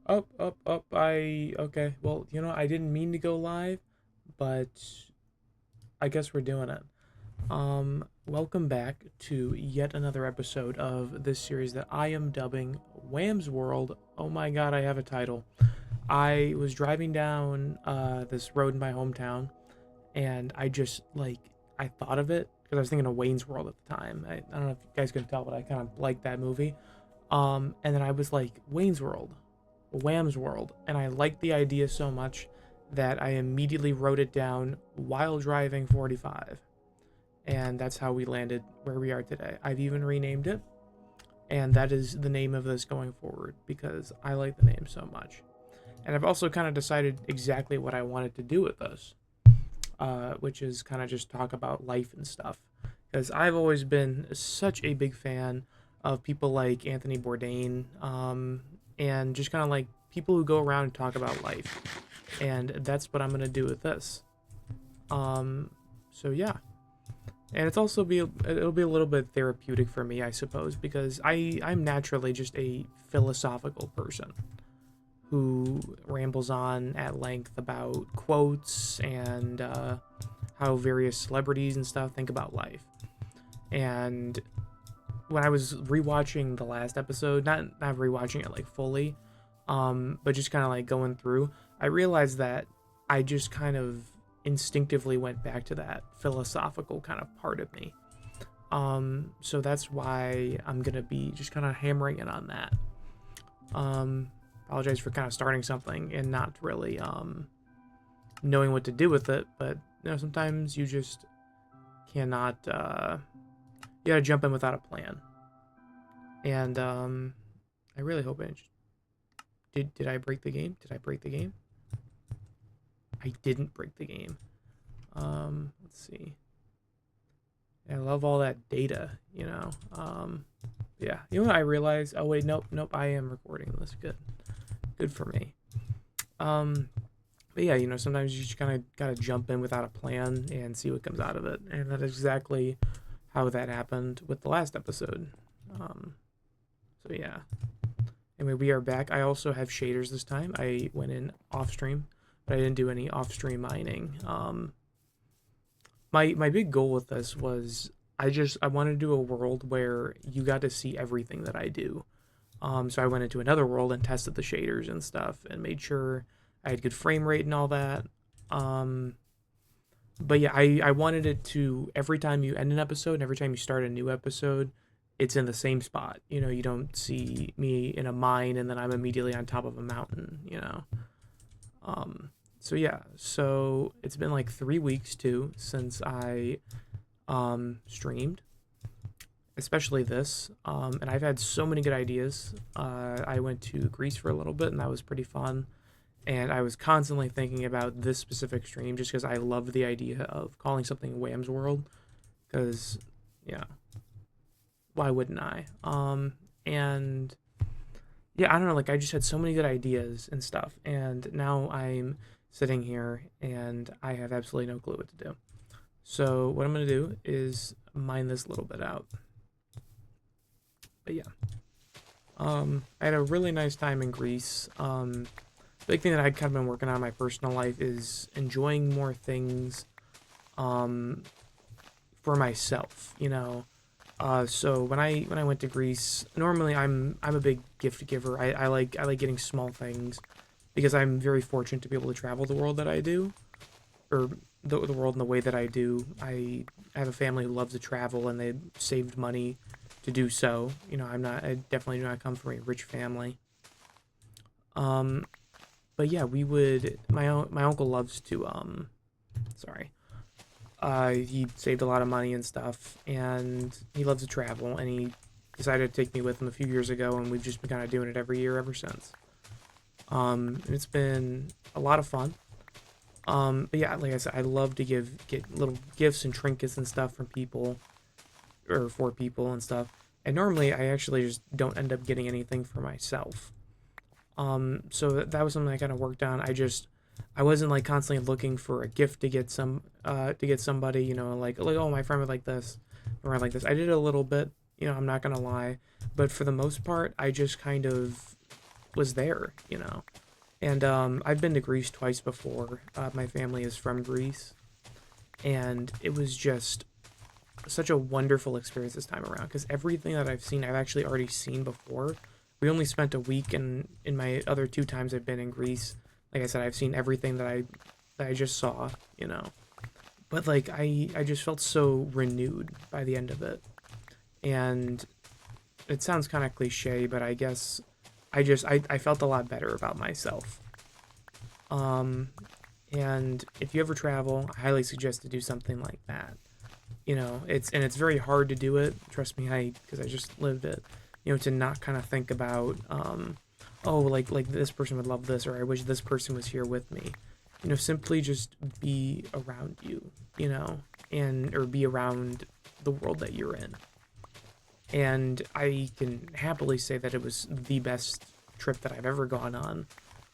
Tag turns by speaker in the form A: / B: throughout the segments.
A: Okay. Well, I didn't mean to go live, but I guess we're doing it. Welcome back to yet another episode of this series that I am dubbing Wham's World. Oh my god, I have a title. I was driving down this road in my hometown, and I thought of it because I was thinking of Wayne's World at the time. I don't know if you guys can tell, but I kind of like that movie. And then I was like, Wayne's World. Wham's World, and I liked the idea so much that I immediately wrote it down while driving 45. And that's how we landed where we are today. I've even renamed it, and that is the name of this going forward because I like the name so much. And I've also kind of decided exactly what I wanted to do with this, which is kind of just talk about life and stuff. Because I've always been such a big fan of people like Anthony Bourdain, and just kind of like people who go around and talk about life. And that's what I'm gonna do with this. So yeah, and it'll be a little bit therapeutic for me, I suppose, because I'm naturally just a philosophical person who rambles on at length about quotes and how various celebrities and stuff think about life. And when I was rewatching the last episode, not rewatching it like fully, but just kind of like going through, I realized that I just kind of instinctively went back to that philosophical kind of part of me. So that's why I'm gonna be just kind of hammering it on that. Apologize for kind of starting something and not really knowing what to do with it, but sometimes you just cannot. You gotta jump in without a plan. And I really hope I did I break the game? Did I break the game? I didn't break the game. Let's see. I love all that data, yeah. You know what I realized? Oh wait, nope, I am recording this. Good for me. But yeah, sometimes you just kind of gotta jump in without a plan and see what comes out of it, and that is exactly how that happened with the last episode. So yeah. Anyway, we are back. I also have shaders this time. I went in off stream, but I didn't do any off stream mining. My big goal with this was I wanted to do a world where you got to see everything that I do. So I went into another world and tested the shaders and stuff and made sure I had good frame rate and all that. But yeah, I wanted it to, every time you end an episode and every time you start a new episode, it's in the same spot. You don't see me in a mine and then I'm immediately on top of a mountain. So yeah, so it's been like 3 weeks too since I streamed, especially this. And I've had so many good ideas. I went to Greece for a little bit and that was pretty fun. And I was constantly thinking about this specific stream just because I love the idea of calling something Wham's World. Because, yeah, why wouldn't I? And yeah, I don't know, like I just had so many good ideas and stuff. And now I'm sitting here and I have absolutely no clue what to do. So what I'm going to do is mine this little bit out. But yeah, I had a really nice time in Greece. Big thing that I'd kind of been working on in my personal life is enjoying more things for myself, so when I went to Greece, normally I'm a big gift giver. I like getting small things because I'm very fortunate to be able to travel the world that I do, or the world in the way that I do. I have a family who loves to travel and they saved money to do so. I definitely do not come from a rich family. But yeah, my uncle loves to, he saved a lot of money and stuff, and he loves to travel, and he decided to take me with him a few years ago, and we've just been kind of doing it every year ever since. And it's been a lot of fun. But yeah, like I said, I love to get little gifts and trinkets and stuff from people, or for people and stuff, and normally I actually just don't end up getting anything for myself. So that was something I kind of worked on. I wasn't like constantly looking for a gift to get somebody, like oh, my friend would like this, or I like this. I did a little bit, I'm not gonna lie, but for the most part, I just kind of was there, you know. And I've been to Greece twice before. My family is from Greece, and it was just such a wonderful experience this time around because everything that I've seen, I've actually already seen before. We only spent a week, and in my other two times I've been in Greece, like I said, I've seen everything that I just saw, you know. But like I just felt so renewed by the end of it, and it sounds kind of cliche, but I guess I felt a lot better about myself. Um, and if you ever travel, I highly suggest to do something like that. You know, it's very hard to do it. Trust me, I because I just lived it. You know, to not kind of think about, oh, like this person would love this, or I wish this person was here with me. You know, simply just be around you. You know, and or be around the world that you're in. And I can happily say that it was the best trip that I've ever gone on,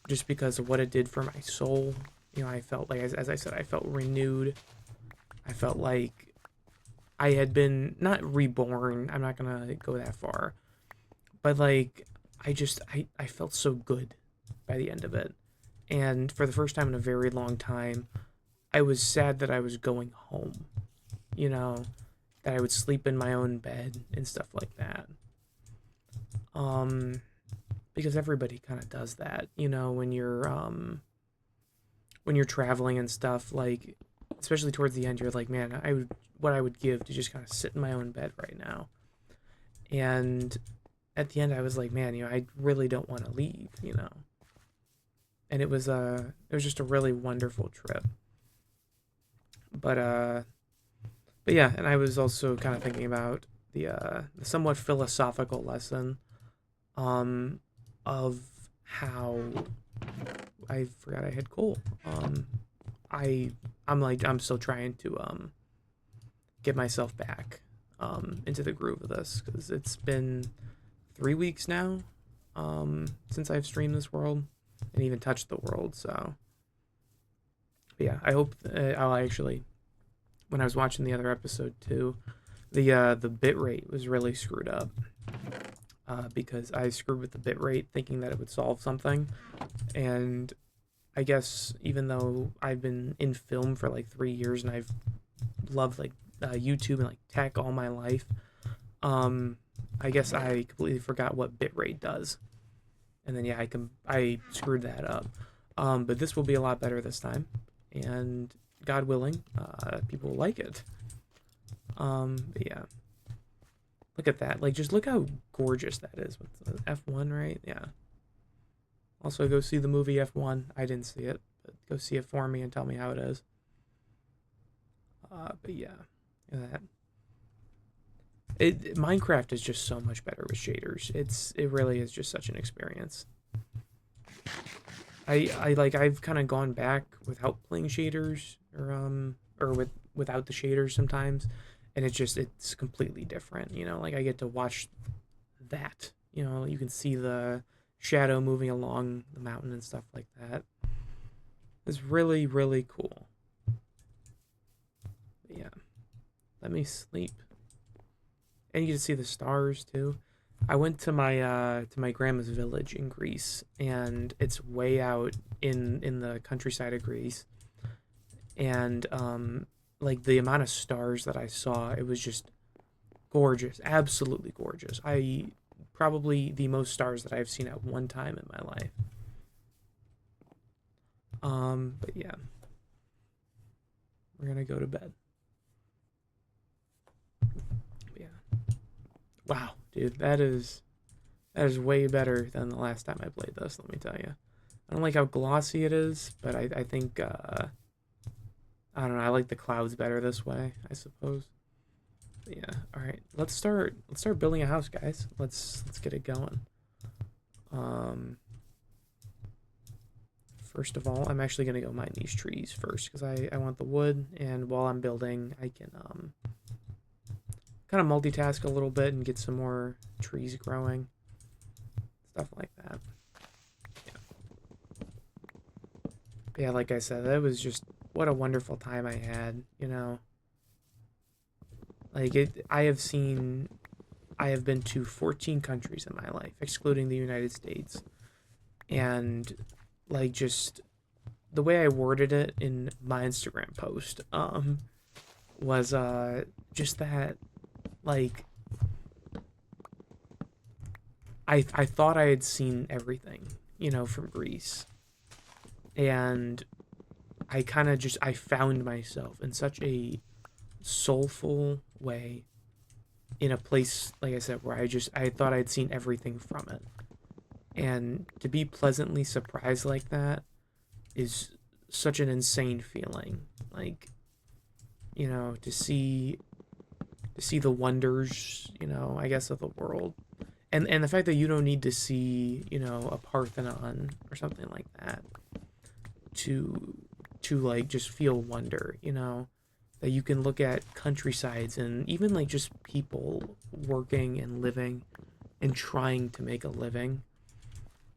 A: just because of what it did for my soul. You know, I felt like, as I said, I felt renewed. I felt like I had been not reborn. I'm not gonna go that far, but like I felt so good by the end of it. And for the first time in a very long time, I was sad that I was going home. You know, that I would sleep in my own bed and stuff like that. Um, because everybody kind of does that, you know, when you're traveling and stuff, like especially towards the end, you're like, man, I would what I would give to just kind of sit in my own bed right now. And at the end, I was like, man, you know, I really don't want to leave, you know. And it was just a really wonderful trip. But but yeah, and I was also kind of thinking about the somewhat philosophical lesson um of how I forgot I had coal. I I'm still trying to get myself back into the groove of this because it's been 3 weeks now since I've streamed this world and even touched the world. So but yeah, I hope I'll actually when I was watching the other episode too, the bit rate was really screwed up because I screwed with the bit rate thinking that it would solve something, and I guess even though I've been in film for like 3 years and I've loved like YouTube and like tech all my life, um, I guess I completely forgot what bitrate does, and then yeah, I screwed that up. But this will be a lot better this time, and God willing, people will like it. But yeah, look at that. Like, just look how gorgeous that is with F1, right? Yeah. Also, go see the movie F1. I didn't see it, but go see it for me and tell me how it is. But yeah, that Minecraft is just so much better with shaders. It really is just such an experience. I like I've kind of gone back without playing shaders or without the shaders sometimes, and it's completely different. You know, like I get to watch that. You know, you can see the shadow moving along the mountain and stuff like that. It's really really cool. But yeah, let me sleep, and you can see the stars too. I went to my grandma's village in Greece, and it's way out in the countryside of Greece. And like the amount of stars that I saw, it was just gorgeous, absolutely gorgeous. I probably the most stars that I've seen at one time in my life. But yeah, we're gonna go to bed. But yeah, wow, dude, that is way better than the last time I played this. Let me tell you. I don't like how glossy it is, but I think I don't know. I like the clouds better this way, I suppose. But yeah. All right. Let's start building a house, guys. Let's get it going. Um. First of all, I'm actually gonna go mine these trees first because I want the wood, and while I'm building, I can kind of multitask a little bit and get some more trees growing, stuff like that. Yeah. But yeah, like I said, that was just what a wonderful time I had. You know, like it. I have been to 14 countries in my life, excluding the United States. And like just the way I worded it in my Instagram post was just that like I thought I had seen everything, from Greece. And I kind of just I found myself in such a soulful way in a place like I said where I thought I'd seen everything from it. And to be pleasantly surprised like that is such an insane feeling. Like, to see the wonders, I guess of the world. And the fact that you don't need to see, a Parthenon or something like that to like just feel wonder, that you can look at countrysides and even like just people working and living and trying to make a living,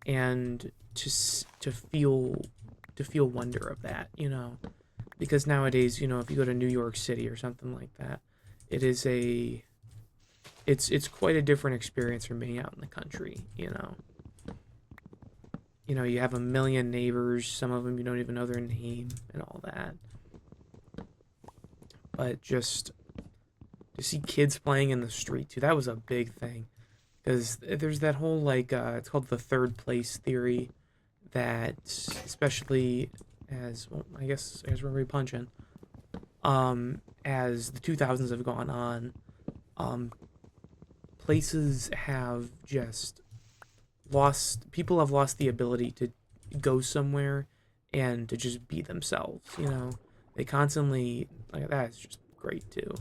A: and to feel wonder of that, because nowadays, if you go to New York City or something like that, it is it's quite a different experience from being out in the country. You have a million neighbors, some of them you don't even know their name and all that. But just to see kids playing in the street too, that was a big thing. Because there's that whole like it's called the third place theory, that especially as well, I guess as we're punching, as the 2000s have gone on, um, places have just people have lost the ability to go somewhere and to just be themselves. They constantly, like, that is just great too.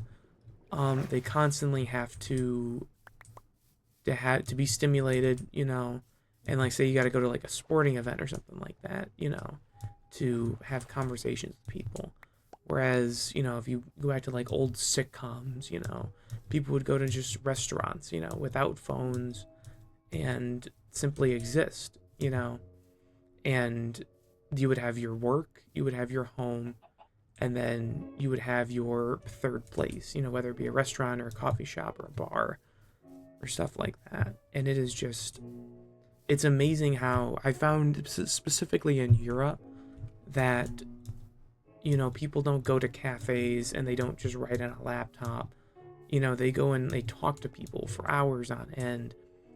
A: They constantly have to be stimulated, and like say you got to go to like a sporting event or something like that, to have conversations with people. Whereas, if you go back to like old sitcoms, people would go to just restaurants, without phones, and simply exist, and you would have your work, you would have your home, and then you would have your third place, whether it be a restaurant or a coffee shop or a bar or stuff like that. And it's amazing how I found specifically in Europe that, people don't go to cafes and they don't just write on a laptop. They go and they talk to people for hours on end.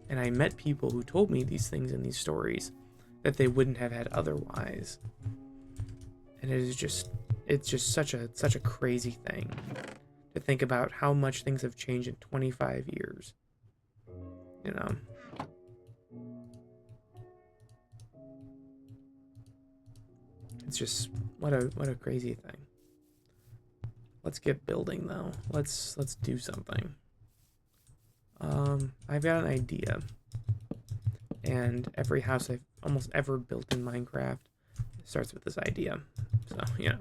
A: And I met people who told me these things and these stories that they wouldn't have had otherwise. And it's just such a crazy thing to think about how much things have changed in 25 years. You know, it's just what a crazy thing. Let's get building though. Let's do something. I've got an idea, and every house I've almost ever built in Minecraft starts with this idea. So okay.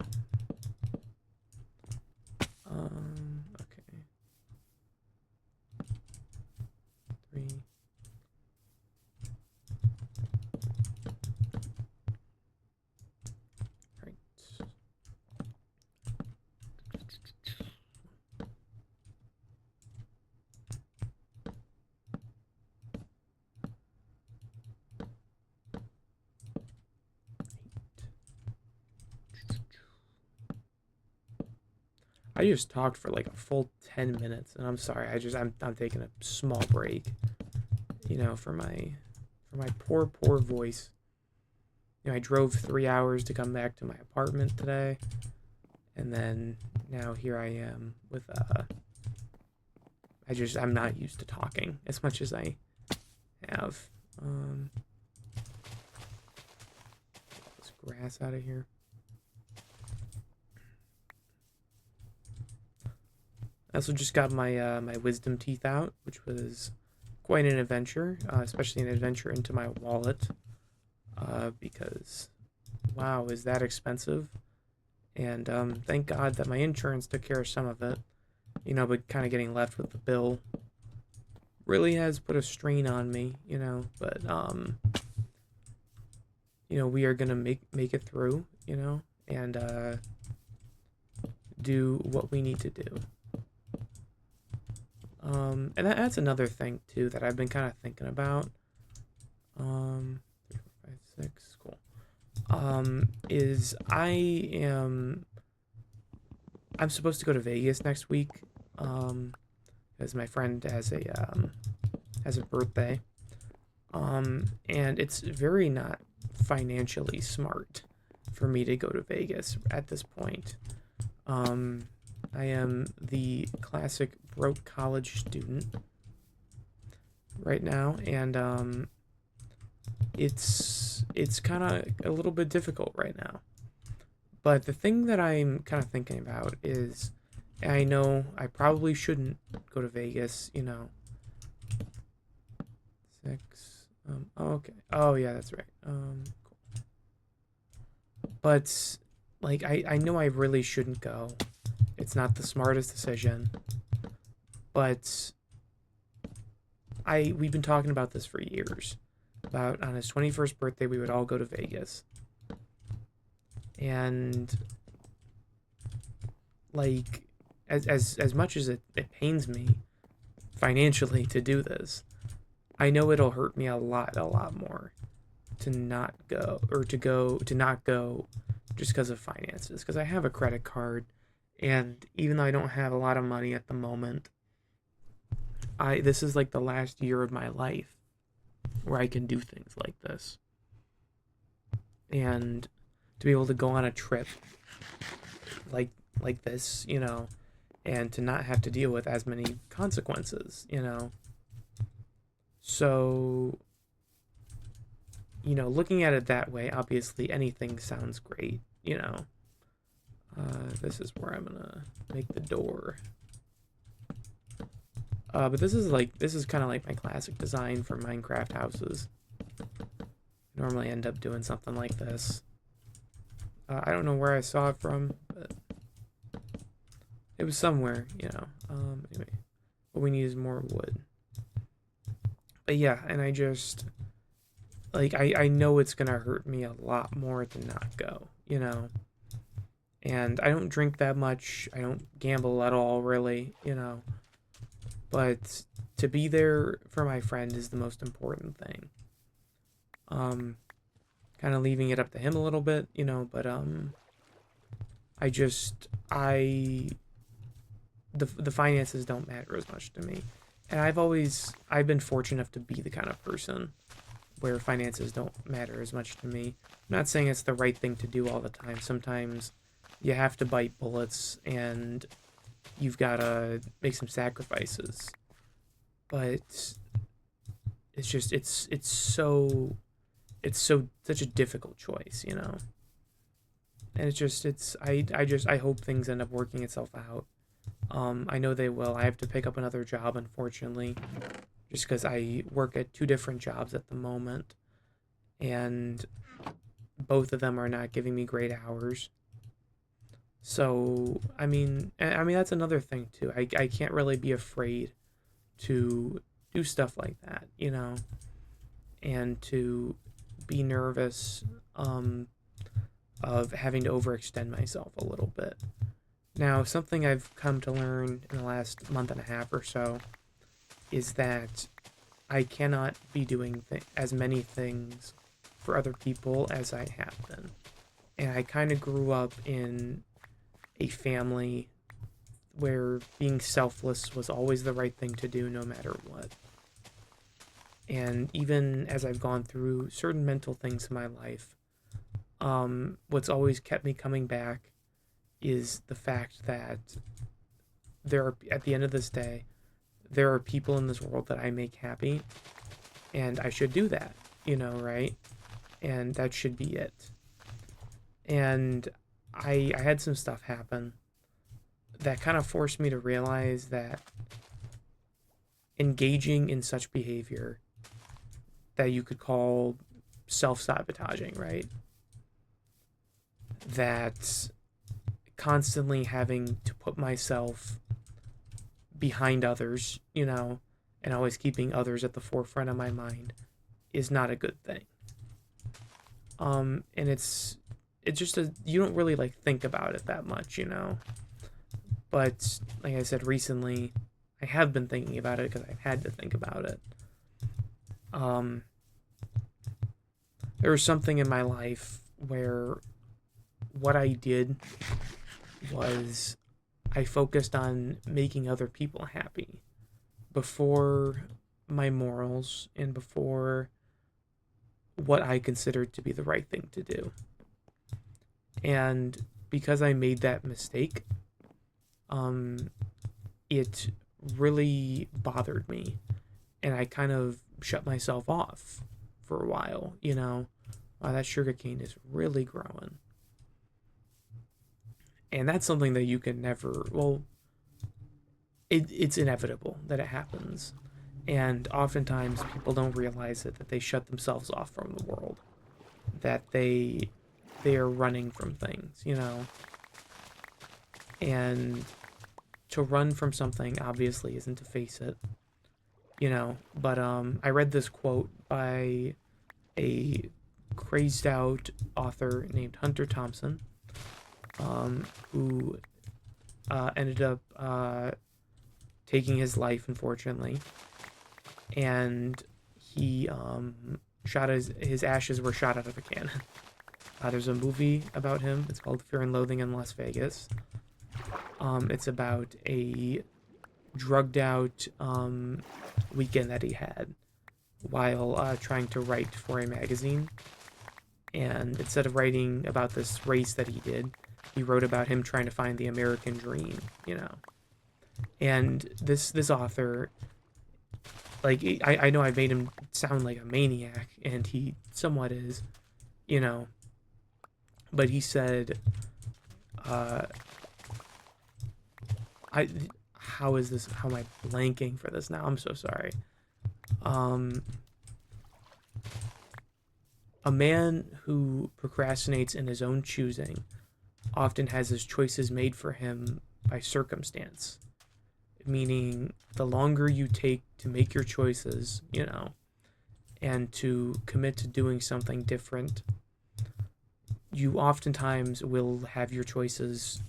A: 3. Right. I just talked for like a full 10 minutes, and I'm sorry. I'm taking a small break, for my poor voice. I drove 3 hours to come back to my apartment today, and then now here I am with I'm not used to talking as much as I have. This grass out of here. I also just got my wisdom teeth out, which was quite an adventure, especially an adventure into my wallet, because wow, is that expensive? And thank God that my insurance took care of some of it, but kind of getting left with the bill really has put a strain on me, but we are gonna make it through, and do what we need to do. And that's another thing too that I've been kind of thinking about. 3, 4, 5, 6, cool. Is I'm supposed to go to Vegas next week, because my friend has a birthday, and it's very not financially smart for me to go to Vegas at this point. I am the classic broke college student right now, and it's kind of a little bit difficult right now. But the thing that I'm kind of thinking about is, I know I probably shouldn't go to Vegas, 6. Oh, okay. Oh, yeah, that's right. Cool. But, like, I know I really shouldn't go. It's not the smartest decision. But we've been talking about this for years. About on his 21st birthday, we would all go to Vegas. And, like, as much as it pains me financially to do this, I know it'll hurt me a lot more to not go, or to not go just because of finances. Because I have a credit card, and even though I don't have a lot of money at the moment, this is like the last year of my life where I can do things like this. And to be able to go on a trip like this, and to not have to deal with as many consequences, So, looking at it that way, obviously anything sounds great, This is where I'm gonna make the door. But this is kind of like my classic design for Minecraft houses. Normally end up doing something like this. I don't know where I saw it from, but it was somewhere, Anyway, what we need is more wood. But yeah, and I just, like, I know it's gonna hurt me a lot more to not go, And I don't drink that much. I don't gamble at all, really, But to be there for my friend is the most important thing. Kind of leaving it up to him a little bit, but the finances don't matter as much to me. And I've been fortunate enough to be the kind of person where finances don't matter as much to me. I'm not saying it's the right thing to do all the time. Sometimes you have to bite bullets and you've got to make some sacrifices. But it's just such a difficult choice, And I hope things end up working itself out. I know they will. I have to pick up another job, unfortunately, just because I work at 2 different jobs at the moment, and both of them are not giving me great hours. So, I mean that's another thing too. I can't really be afraid to do stuff like that, and to be nervous of having to overextend myself a little bit. Now, something I've come to learn in the last month and a half or so is that I cannot be doing as many things for other people as I have been. And I kind of grew up in a family where being selfless was always the right thing to do no matter what. And even as I've gone through certain mental things in my life, what's always kept me coming back is the fact that at the end of this day, there are people in this world that I make happy, and I should do that, right? And that should be it. And I had some stuff happen that kind of forced me to realize that engaging in such behavior that you could call self-sabotaging, right? That constantly having to put myself behind others, and always keeping others at the forefront of my mind is not a good thing. And it's just you don't really think about it that much, But like I said, recently I have been thinking about it because I've had to think about it. there was something in my life where what I did was I focused on making other people happy before my morals and before what I considered to be the right thing to do. And because I made that mistake, it really bothered me. And I kind of shut myself off for a while, Wow, that sugarcane is really growing. And that's something that you can never, well, it's inevitable that it happens. And oftentimes people don't realize it, that they shut themselves off from the world, that they are running from things. And to run from something obviously isn't to face it. But I read this quote by a crazed out author named Hunter Thompson, who ended up taking his life, unfortunately, and he shot his ashes were shot out of a cannon. There's a movie about him. It's called Fear and Loathing in Las Vegas. It's about a drugged out weekend that he had while trying to write for a magazine. And instead of writing about this race that he did, he wrote about him trying to find the American dream. And this author, like, I know I've made him sound like a maniac, and he somewhat is. But he said, how am I blanking for this now? I'm so sorry. A man who procrastinates in his own choosing often has his choices made for him by circumstance. Meaning, the longer you take to make your choices, and to commit to doing something different, you oftentimes will have your choices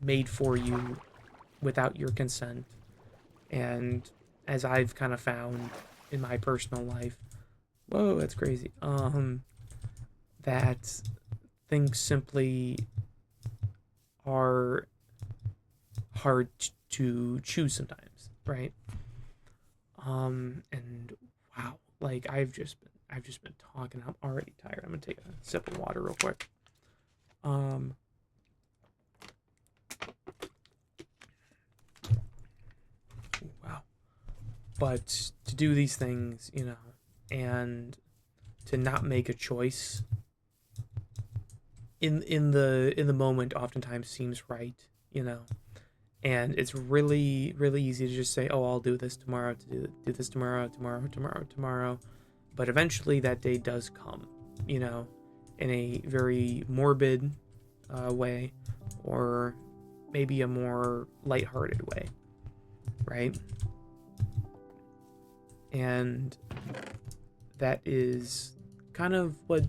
A: made for you without your consent. And as I've kind of found in my personal life, whoa, that's crazy. That things simply are hard to choose sometimes, right? And wow, like I've just been talking. I'm already tired. I'm gonna take a sip of water real quick. Wow. But to do these things, and to not make a choice in the moment oftentimes seems right. And it's really, really easy to just say, oh, I'll do this tomorrow, to do this tomorrow. But eventually that day does come, in a very morbid way, or maybe a more lighthearted way, right? And that is kind of what,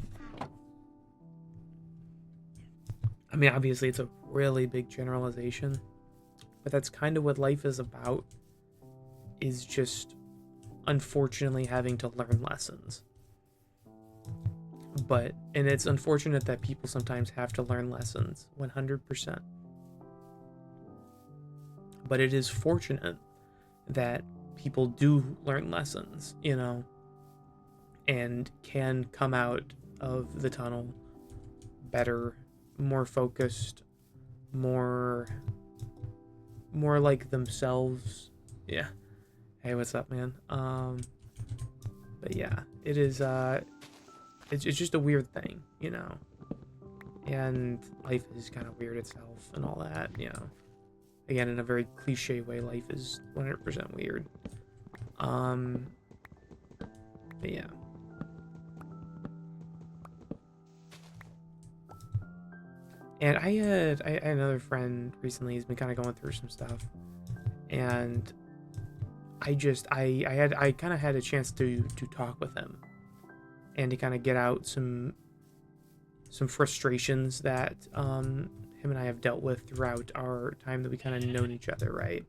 A: I mean, obviously it's a really big generalization, but that's kind of what life is about, is just unfortunately having to learn lessons. And it's unfortunate that people sometimes have to learn lessons 100%. But it is fortunate that people do learn lessons, and can come out of the tunnel better, more focused, more like themselves. Yeah. Hey, what's up, man? But yeah, it is it's just a weird thing, and life is kind of weird itself and all that. Again, in a very cliche way, life is 100% weird. But yeah. And I had another friend recently. He's been kind of going through some stuff, and I kind of had a chance to talk with him, and to kind of get out some frustrations that him and I have dealt with throughout our time that we kind of known each other, right?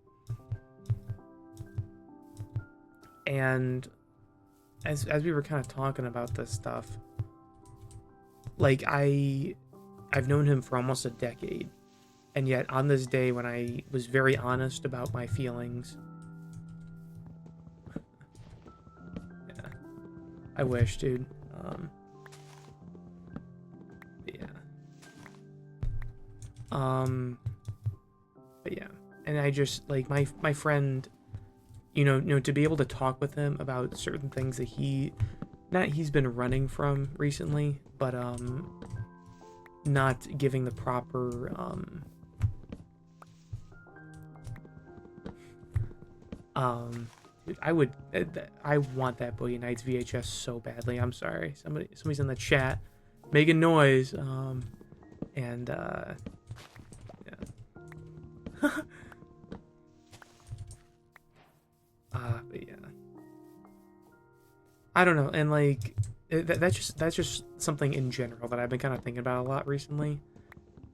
A: And as we were kind of talking about this stuff, like I've known him for almost a decade, and yet on this day when I was very honest about my feelings, yeah, I wish, dude. Yeah. But yeah, and I just like my friend, to be able to talk with him about certain things that he's been running from recently, but not giving the proper dude, I want that Boogie Nights VHS so badly. I'm sorry, somebody's in the chat making noise, and yeah. But yeah, I don't know, and like that's just something in general that I've been kind of thinking about a lot recently.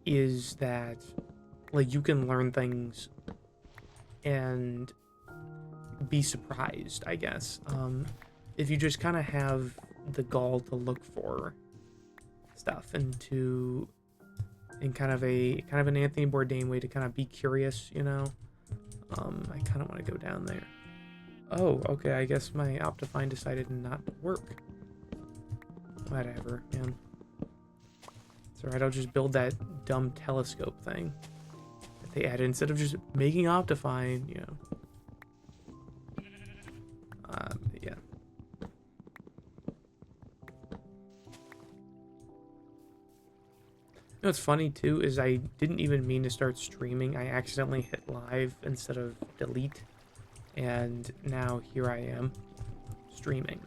A: Is that like you can learn things and be surprised, I guess, if you just kind of have the gall to look for stuff and kind of an Anthony Bourdain way to kind of be curious, I kind of want to go down there. Oh, okay, I guess my Optifine decided not to work. Whatever, man. It's alright, I'll just build that dumb telescope thing that they added instead of just making Optifine, yeah. What's funny too is I didn't even mean to start streaming. I accidentally hit live instead of delete, and now here I am streaming.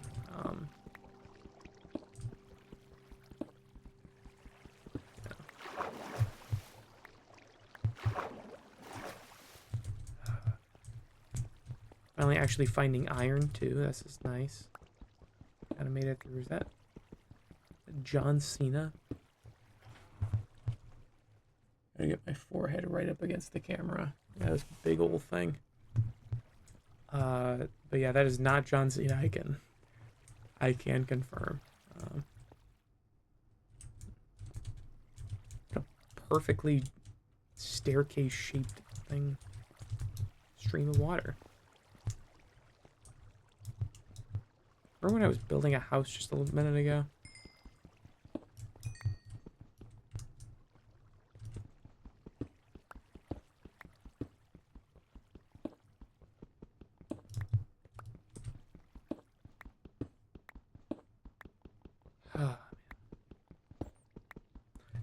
A: Finally actually finding iron too. This is nice. Kind of made it through. Is that John Cena? Gotta get my forehead right up against the camera. Yeah, this big old thing. But yeah, that is not John Cena. I can confirm. A perfectly staircase-shaped thing. Stream of water. Remember when I was building a house just a little minute ago?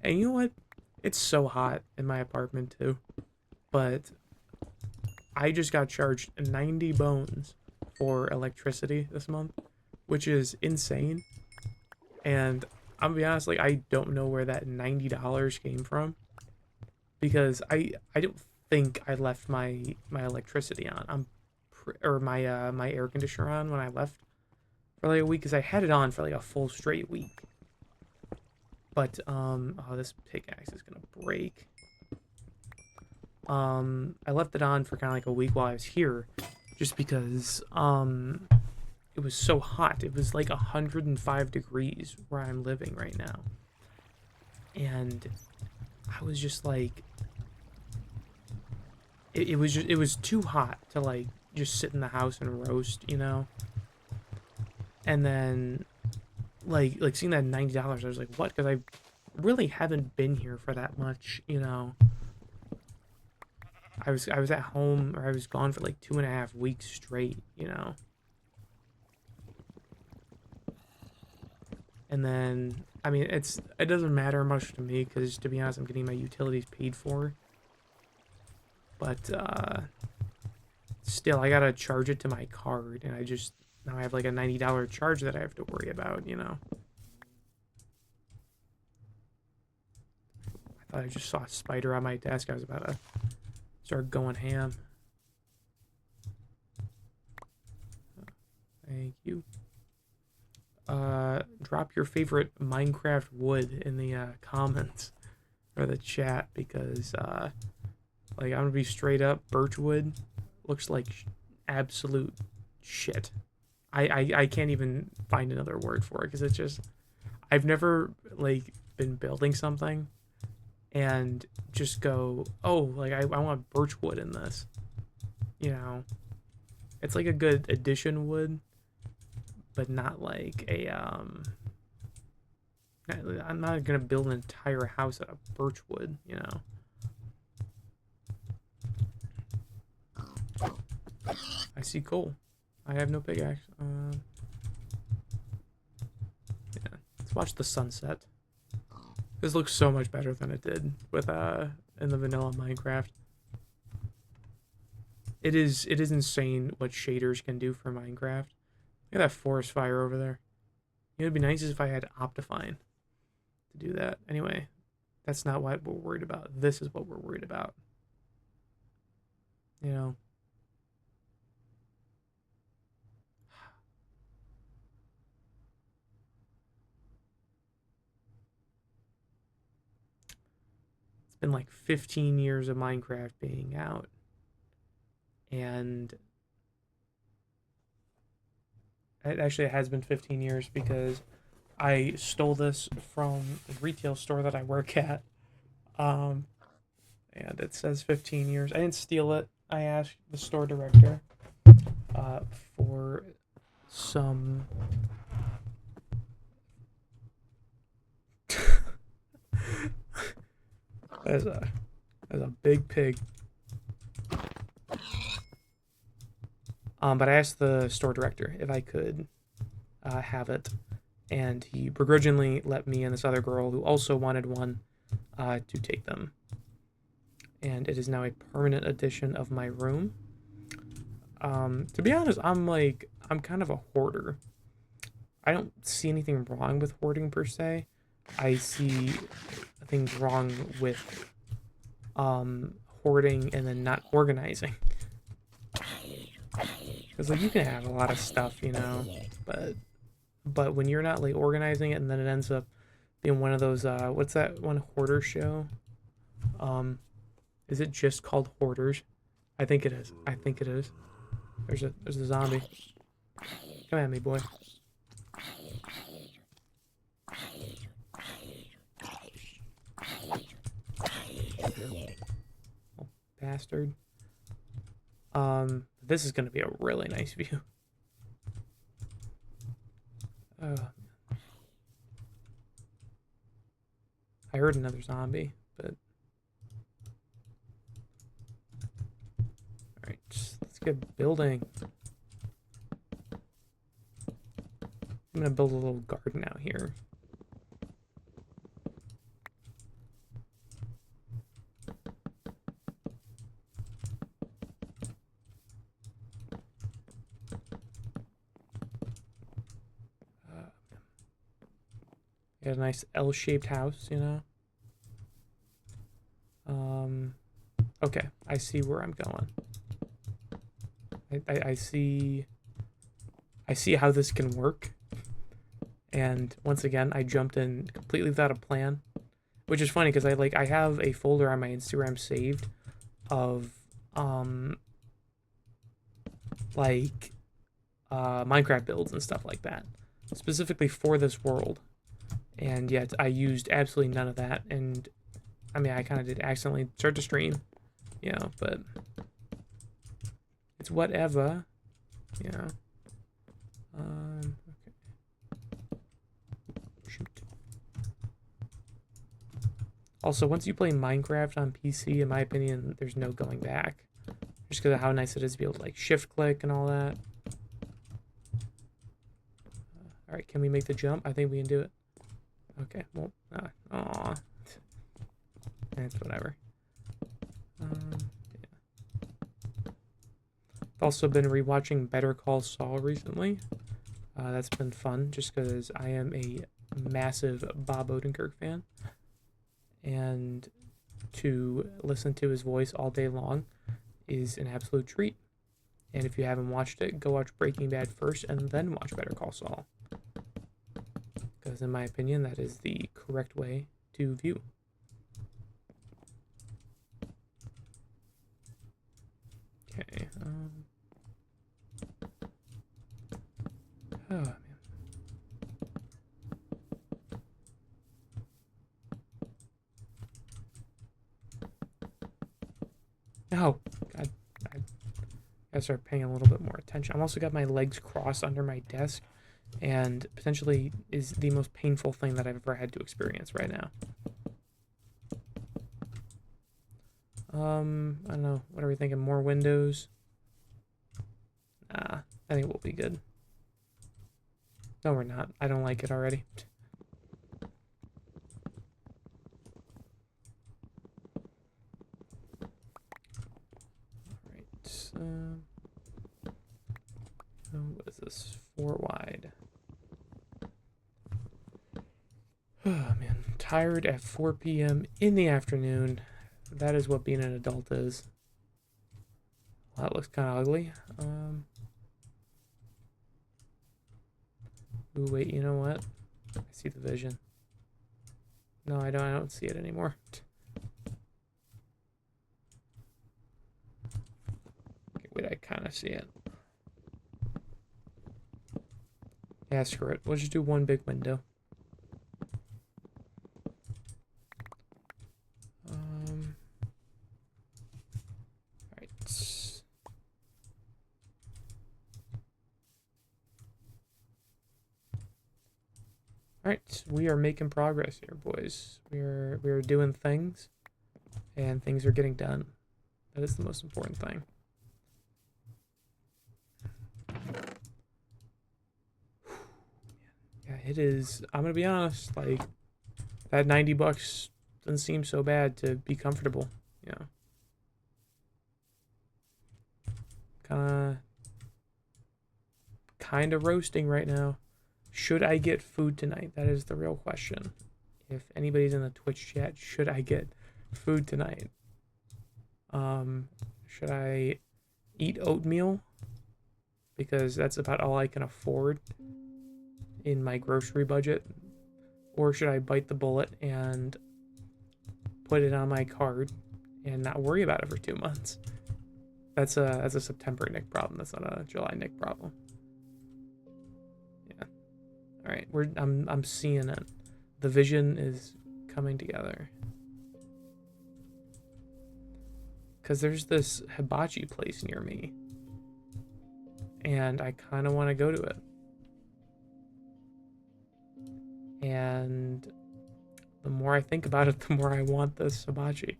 A: And you know what? It's so hot in my apartment too. But I just got charged 90 bones for electricity this month, which is insane. And I'm gonna be honest, like I don't know where that $90 came from, because I don't think I left my electricity on. Or my air conditioner on when I left for like a week, because I had it on for like a full straight week. But oh, this pickaxe is gonna break. I left it on for kind of like a week while I was here, just because it was so hot. It was like 105 degrees where I'm living right now, and I was just like, it was too hot to like just sit in the house and roast, And then like seeing that $90, I was like, what? Because I really haven't been here for that much, I was at home, or I was gone for like 2.5 weeks straight, And then, I mean, it doesn't matter much to me, because to be honest, I'm getting my utilities paid for. But still, I gotta charge it to my card, and now I have like a $90 charge that I have to worry about, I thought I just saw a spider on my desk. I was about to start going ham. Thank you. Drop your favorite Minecraft wood in the comments or the chat, because like, I'm gonna be straight up, birchwood looks like absolute shit. I can't even find another word for it because it's just I've never like been building something and just go, oh, like I want birch wood in this. You know, it's like a good addition wood, but not like a I'm not gonna build an entire house out of birch wood. You know. I see coal. I have no pickaxe. Yeah. Let's watch the sunset. This looks so much better than it did with in the vanilla Minecraft. It is insane what shaders can do for Minecraft. Look at that forest fire over there. It would be nice if I had Optifine to do that. Anyway, that's not what we're worried about. This is what we're worried about. You know. It's been like 15 years of Minecraft being out. And it has been 15 years because I stole this from the retail store that I work at. And it says 15 years. I didn't steal it. I asked the store director for some. There's a big pig. But I asked the store director if I could have it, and he begrudgingly let me and this other girl who also wanted one to take them. And it is now a permanent addition of my room. To be honest, I'm kind of a hoarder. I don't see anything wrong with hoarding per se. I see things wrong with hoarding and then not organizing. Because like you can have a lot of stuff, you know, but when you're not like organizing it and then it ends up being one of those what's that one hoarder show? Is it just called Hoarders? I think it is. There's a zombie. Come at me, boy. Oh, bastard. This is gonna be a really nice view. I heard another zombie, but alright, let's get building. I'm gonna build a little garden out here. Got a nice L-shaped house, you know. Okay, I see where I'm going. I see how this can work. And once again, I jumped in completely without a plan, which is funny because I have a folder on my Instagram saved of Minecraft builds and stuff like that, specifically for this world. And yet I used absolutely none of that. And I mean, I kind of did accidentally start to stream, you know, but it's whatever, you know. Okay. Shoot. Also, once you play Minecraft on PC, in my opinion, there's no going back. Just because of how nice it is to be able to like shift click and all that. All right, can we make the jump? I think we can do it. Okay, well, aw. It's whatever. Yeah. I've also been rewatching Better Call Saul recently. That's been fun, just because I am a massive Bob Odenkirk fan. And to listen to his voice all day long is an absolute treat. And if you haven't watched it, go watch Breaking Bad first and then watch Better Call Saul. Because in my opinion, that is the correct way to view. Okay. Oh, God. I gotta start paying a little bit more attention. I've also got my legs crossed under my desk, and potentially is the most painful thing that I've ever had to experience right now. I don't know. What are we thinking? More windows? Nah, I think we'll be good. No, we're not. I don't like it already. Alright, what is this? 4 wide. Oh, man. Tired at 4 p.m. in the afternoon. That is what being an adult is. Well, that looks kind of ugly. Ooh, wait, you know what? I see the vision. No, I don't see it anymore. Okay, wait, I kind of see it. Yeah, screw it. We'll just do one big window. Alright. Alright, we are making progress here, boys. We are doing things, and things are getting done. That is the most important thing. Yeah, it is. I'm gonna be honest, like, that $90 doesn't seem so bad to be comfortable, you know. Kinda roasting right now. Should I get food tonight? That is the real question. If anybody's in the Twitch chat, should I get food tonight? Should I eat oatmeal? Because that's about all I can afford in my grocery budget. Or should I bite the bullet and put it on my card and not worry about it for 2 months? That's a September Nick problem. That's not a July Nick problem. Yeah. All right, I'm seeing it. The vision is coming together. Cause there's this hibachi place near me, and I kind of want to go to it. And the more I think about it, the more I want this hibachi.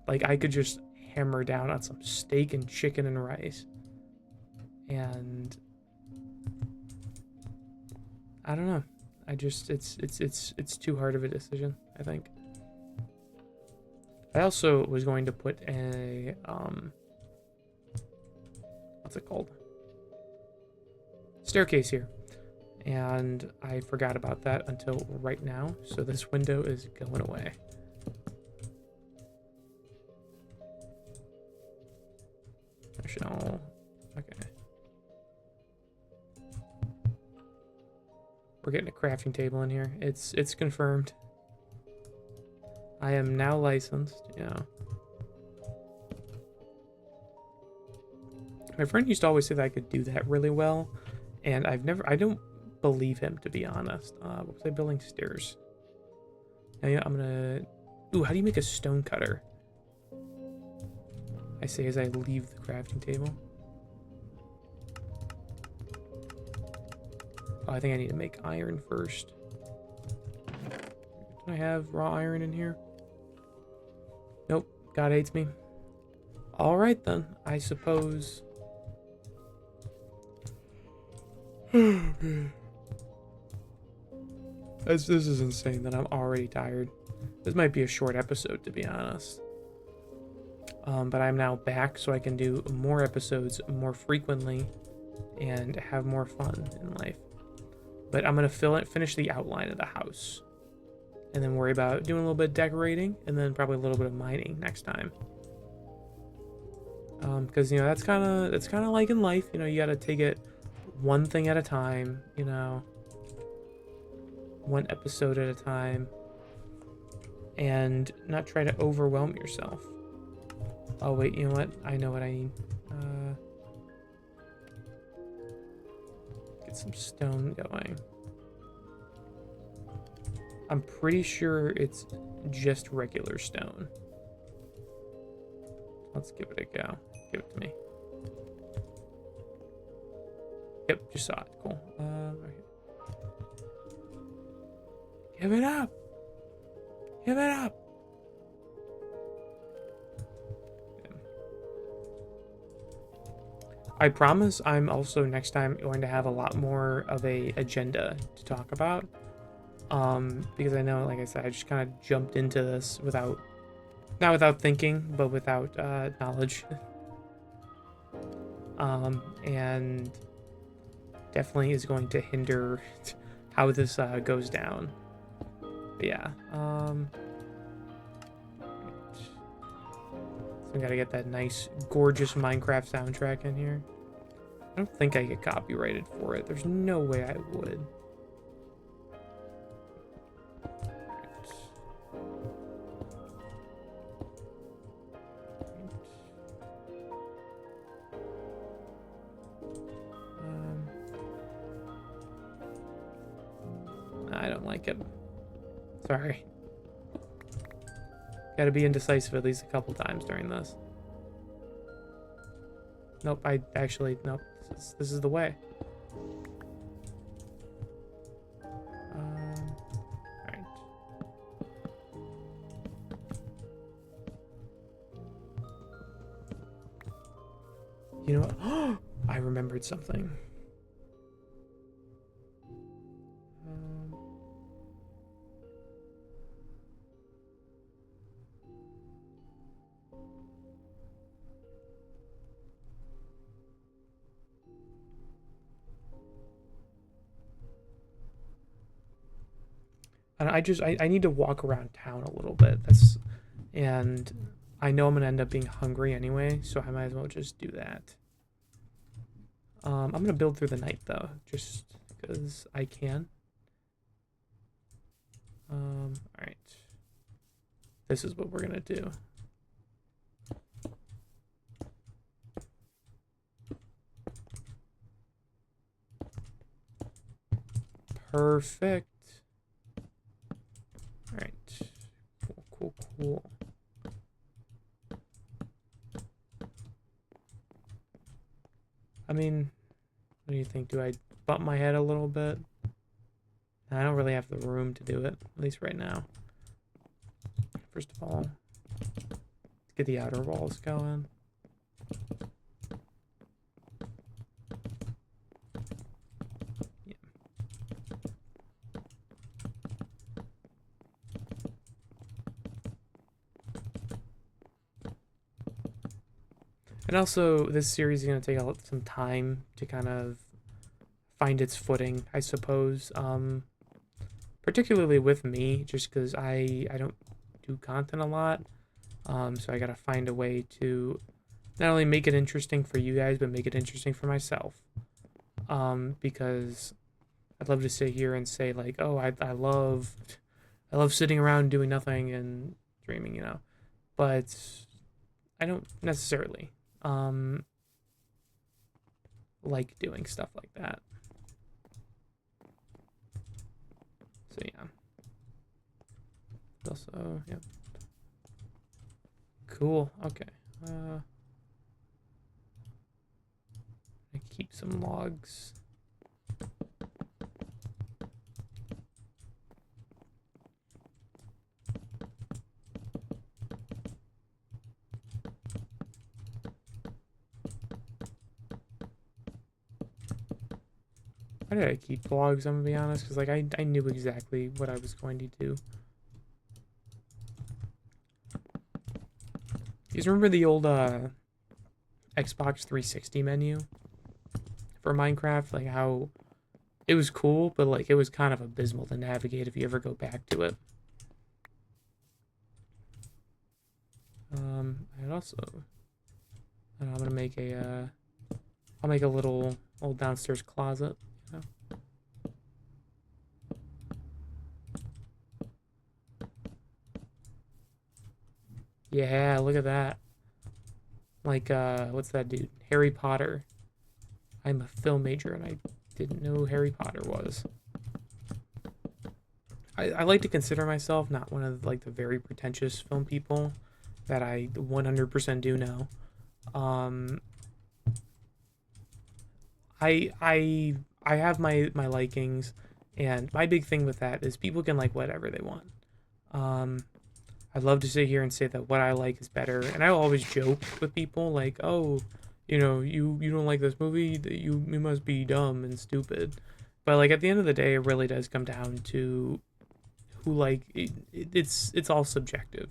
A: Like, I could just hammer down on some steak and chicken and rice. And I don't know. I just it's too hard of a decision, I think. I also was going to put a what's it called? Staircase here. And I forgot about that until right now, so this window is going away. National. Okay. We're getting a crafting table in here. It's confirmed. I am now licensed, yeah. My friend used to always say that I could do that really well, and I don't believe him, to be honest. What was I building? Stairs. Now, yeah, I'm gonna... Ooh, how do you make a stone cutter? I say as I leave the crafting table. Oh, I think I need to make iron first. Do I have raw iron in here? Nope. God hates me. Alright then, I suppose. This is insane that I'm already tired. This might be a short episode, to be honest. But I'm now back, so I can do more episodes more frequently and have more fun in life. But I'm gonna finish the outline of the house, and then worry about doing a little bit of decorating, and then probably a little bit of mining next time. Because, you know, that's kind of like in life. You know, you gotta take it one thing at a time. You know, one episode at a time, and not try to overwhelm yourself. Oh wait, you know what? I know what I need. Get some stone going. I'm pretty sure it's just regular stone. Let's give it a go. Give it to me. Yep, just saw it. Cool. Right here. Give it up! Give it up! I promise I'm also next time going to have a lot more of a agenda to talk about. Because I know, like I said, I just kind of jumped into this not without thinking, but without knowledge. And definitely is going to hinder how this goes down. But yeah. So I gotta get that nice, gorgeous Minecraft soundtrack in here. I don't think I get copyrighted for it. There's no way I would. I don't like it. Sorry. Gotta be indecisive at least a couple times during this. Nope, nope. This is the way. Alright. You know what? I remembered something. And I need to walk around town a little bit. And I know I'm gonna end up being hungry anyway, so I might as well just do that. I'm gonna build through the night though, just because I can. All right. This is what we're gonna do. Perfect. All right. Cool. I mean, what do you think? Do I bump my head a little bit? I don't really have the room to do it, at least right now. First of all, let's get the outer walls going. Yeah. And also, this series is going to take some time to kind of find its footing, I suppose. Particularly with me, just because I don't do content a lot. So I gotta find a way to not only make it interesting for you guys, but make it interesting for myself. Because I'd love to sit here and say like, oh, I love sitting around doing nothing and dreaming, you know. But I don't necessarily like doing stuff like that. So yeah. Also, yeah. Cool. Okay. I keep some logs. Why did I keep logs? I'm gonna be honest, because like I knew exactly what I was going to do. You guys remember the old Xbox 360 menu for Minecraft? Like how it was cool, but like it was kind of abysmal to navigate if you ever go back to it. And also, I'm gonna make I'll make a little old downstairs closet. You know? Yeah, look at that. Like, what's that dude? Harry Potter. I'm a film major and I didn't know who Harry Potter was. I like to consider myself not one of like the very pretentious film people. that I 100% do know. Um, I have my likings, and my big thing with that is people can like whatever they want. Um, I'd love to sit here and say that what I like is better, and I always joke with people like, "Oh, you don't like this movie, that you must be dumb and stupid." But like at the end of the day, it really does come down to who like it's all subjective.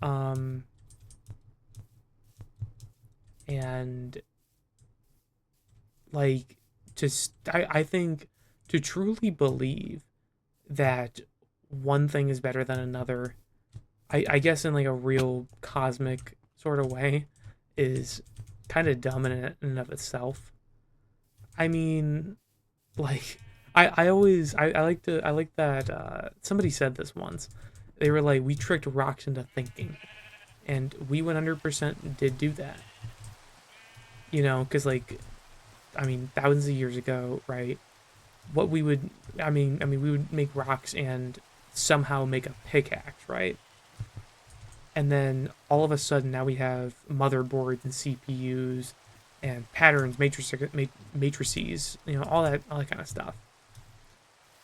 A: Um, and like I think to truly believe that one thing is better than another, I guess in like a real cosmic sort of way, is kind of dumb in and of itself. I mean, like, I like that somebody said this once. They were like, we tricked rocks into thinking, and we 100% did do that. Because like, I mean, thousands of years ago, right? What we would, we would make rocks and somehow make a pickaxe, right? And then all of a sudden now we have motherboards and CPUs and patterns, matrices, all that kind of stuff.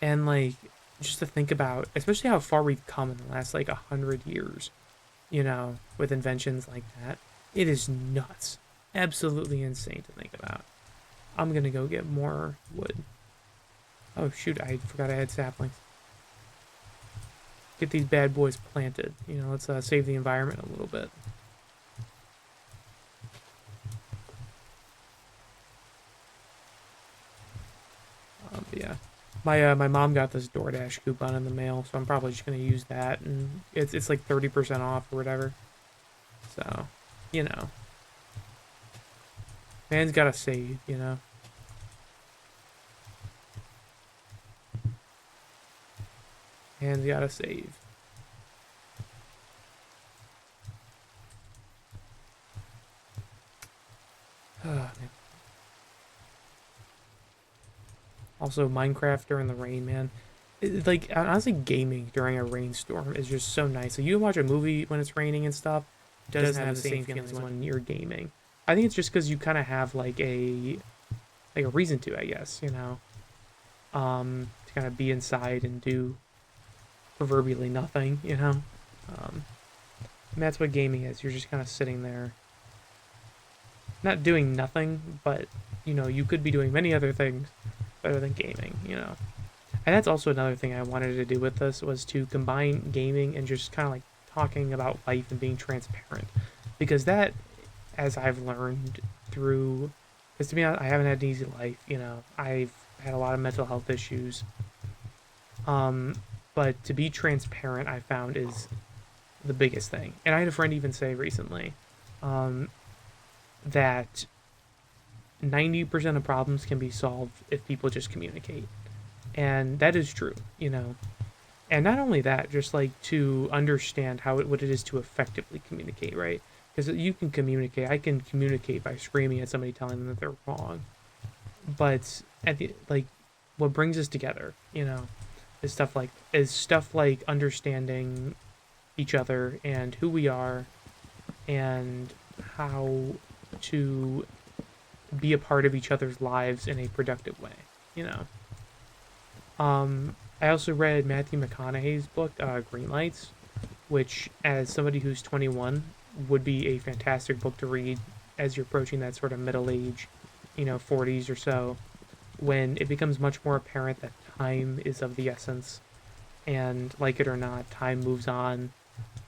A: And like, just to think about, especially how far we've come in the last like 100 years, with inventions like that, it is nuts, absolutely insane to think about. I'm gonna go get more wood. Oh shoot, I forgot I had saplings. Get these bad boys planted. Let's save the environment a little bit. Yeah, my mom got this DoorDash coupon in the mail, so I'm probably just gonna use that, and it's like 30% off or whatever. So, you know, man's gotta save. Man's gotta save. Oh, man. Also, Minecraft during the rain, man. Like honestly, gaming during a rainstorm is just so nice. Like you can watch a movie when it's raining and stuff. It doesn't have the same feelings when you're gaming. I think it's just because you kind of have like a reason to, I guess. To kind of be inside and do proverbially nothing. And that's what gaming is. You're just kind of sitting there, not doing nothing, but you could be doing many other things better than gaming. And that's also another thing I wanted to do with this was to combine gaming and just kind of like talking about life and being transparent, because that, as I've learned through, because to be honest, I haven't had an easy life. I've had a lot of mental health issues. Um, but to be transparent, I found is the biggest thing. And I had a friend even say recently, um, that 90% of problems can be solved if people just communicate. And that is true. And not only that, just like to understand what it is to effectively communicate, right? Because you can communicate. I can communicate by screaming at somebody telling them that they're wrong. But what brings us together, is stuff like understanding each other and who we are and how to be a part of each other's lives in a productive way. You know. I also read Matthew McConaughey's book, Green Lights, which, as somebody who's 21, would be a fantastic book to read as you're approaching that sort of middle age, 40s or so, when it becomes much more apparent that time is of the essence, and like it or not, time moves on,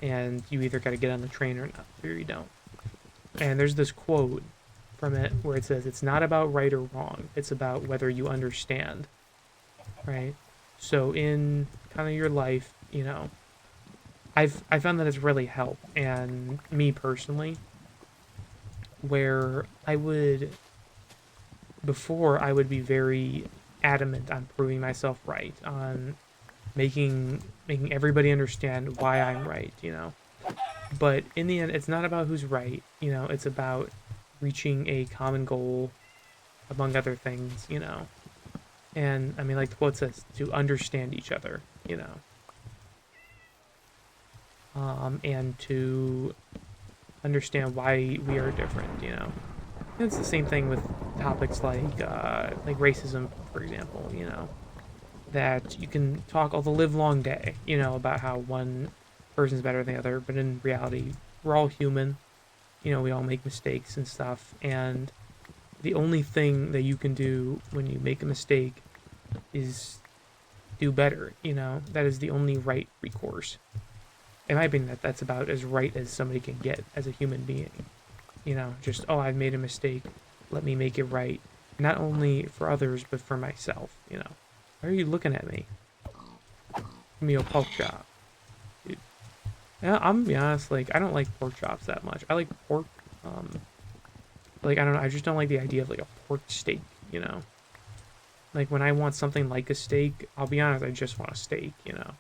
A: and you either got to get on the train or not, or you don't. And there's this quote from it where it says, "It's not about right or wrong; it's about whether you understand." Right? So in kind of your life, I found that it's really helped, and me personally, where I would be very adamant on proving myself right, on making everybody understand why I'm right. But in the end, it's not about who's right. It's about reaching a common goal, among other things. And I mean, like the quote says, to understand each other. and to understand why we are different, you know. And it's the same thing with topics like racism, for example, you know, that you can talk all the live long day, you know, about how one person's better than the other, but in reality, we're all human. You know, we all make mistakes and stuff, and the only thing that you can do when you make a mistake is do better, you know? That is the only right recourse. In my opinion, that's about as right as somebody can get as a human being. You know, just, oh, I've made a mistake, let me make it right. Not only for others, but for myself, you know? Why are you looking at me? Give me a pork chop. Dude. Yeah, I'm gonna be honest, like, I don't like pork chops that much. I like pork, like, I don't know, I just don't like the idea of, like, a pork steak, you know? Like, when I want something like a steak, I'll be honest, I just want a steak, you know?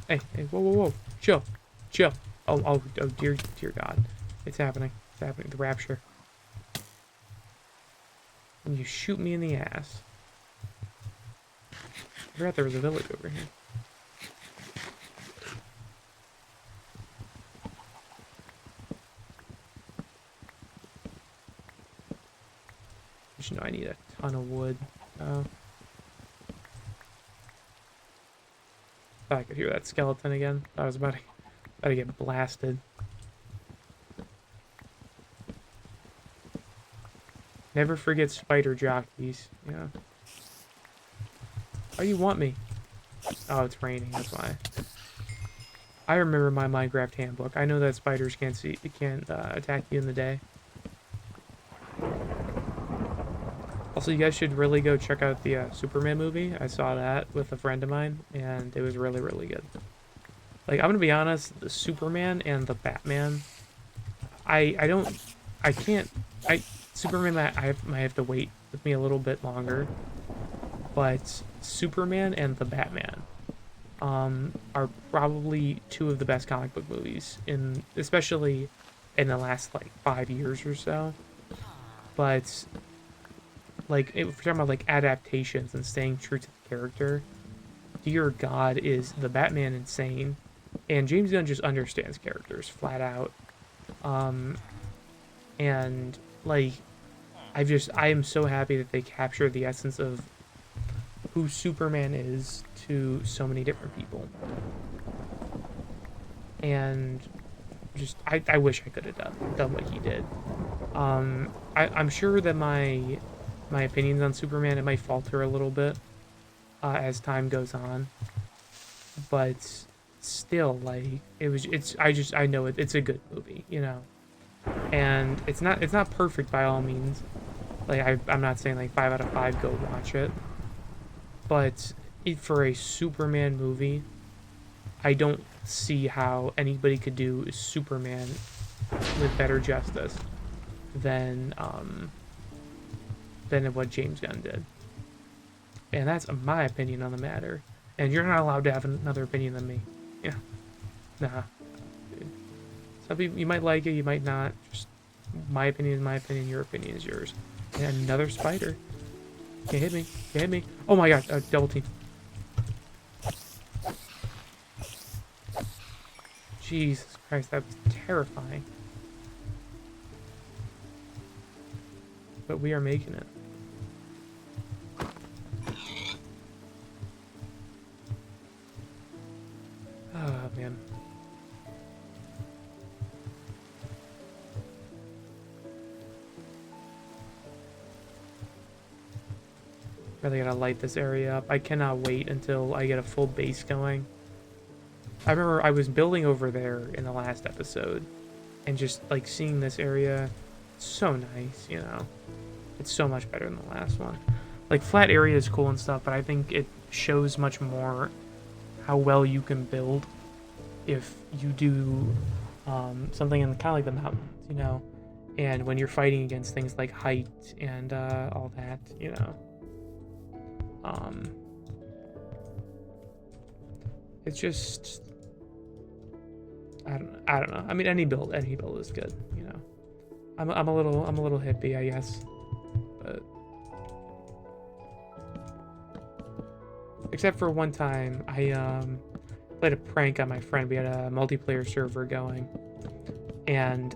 A: Hey, whoa, whoa, whoa, chill, chill. Oh, dear God. It's happening, the rapture. And you shoot me in the ass. I forgot there was a village over here. Just know I need a ton of wood. Oh. Thought I could hear that skeleton again. I was about to get blasted. Never forget spider jockeys. Yeah. Oh, you want me? Oh, it's raining. That's why. I remember my Minecraft handbook. I know that spiders can't attack you in the day. Also, you guys should really go check out the Superman movie. I saw that with a friend of mine, and it was really, really good. Like, I'm gonna be honest, the Superman and the Batman, Superman might have to wait with me a little bit longer, but Superman and the Batman, are probably two of the best comic book movies, especially in the last, like, 5 years or so. But like, if we're talking about like adaptations and staying true to the character, dear God, is the Batman insane, and James Gunn just understands characters flat out. And like, I am so happy that they capture the essence of who Superman is to so many different people. And just, I wish I could have done what he did. I'm sure that my opinions on Superman, it might falter a little bit as time goes on, but still, like, I know it's a good movie, you know, and it's not perfect by all means. Like, I'm not saying like 5 out of 5 go watch it, but for a Superman movie, I don't see how anybody could do Superman with better justice than what James Gunn did. And that's my opinion on the matter. And you're not allowed to have another opinion than me. Yeah. Nah. Dude. Some people, you might like it, you might not. Just my opinion is my opinion, your opinion is yours. And another spider. Can't hit me. Can't hit me. Oh my god, double team. Jesus Christ, that was terrifying. But we are making it. Oh, man. Really gotta light this area up. I cannot wait until I get a full base going. I remember I was building over there in the last episode, and just, like, seeing this area, so nice, you know? It's so much better than the last one. Like, flat area is cool and stuff, but I think it shows much more how well you can build if you do something in kind of like the mountains, you know? And when you're fighting against things like height and all that, you know? It's just, I don't know. I mean, any build is good, you know. I'm a little hippie, I guess, but except for one time, played a prank on my friend. We had a multiplayer server going, and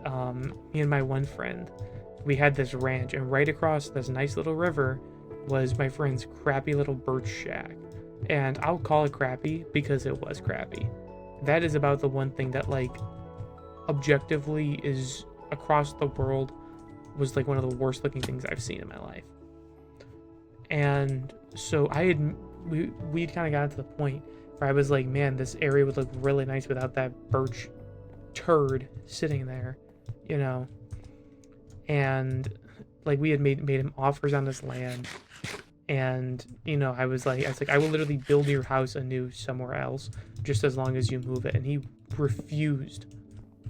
A: me and my one friend, we had this ranch, and right across this nice little river was my friend's crappy little birch shack. And I'll call it crappy because it was crappy. That is about the one thing that, like, objectively is across the world was like one of the worst looking things I've seen in my life. And so we'd kind of gotten to the point where I was like, man, this area would look really nice without that birch turd sitting there, you know. And like we had made him offers on this land, and you know, I was like, I will literally build your house anew somewhere else just as long as you move it. And he refused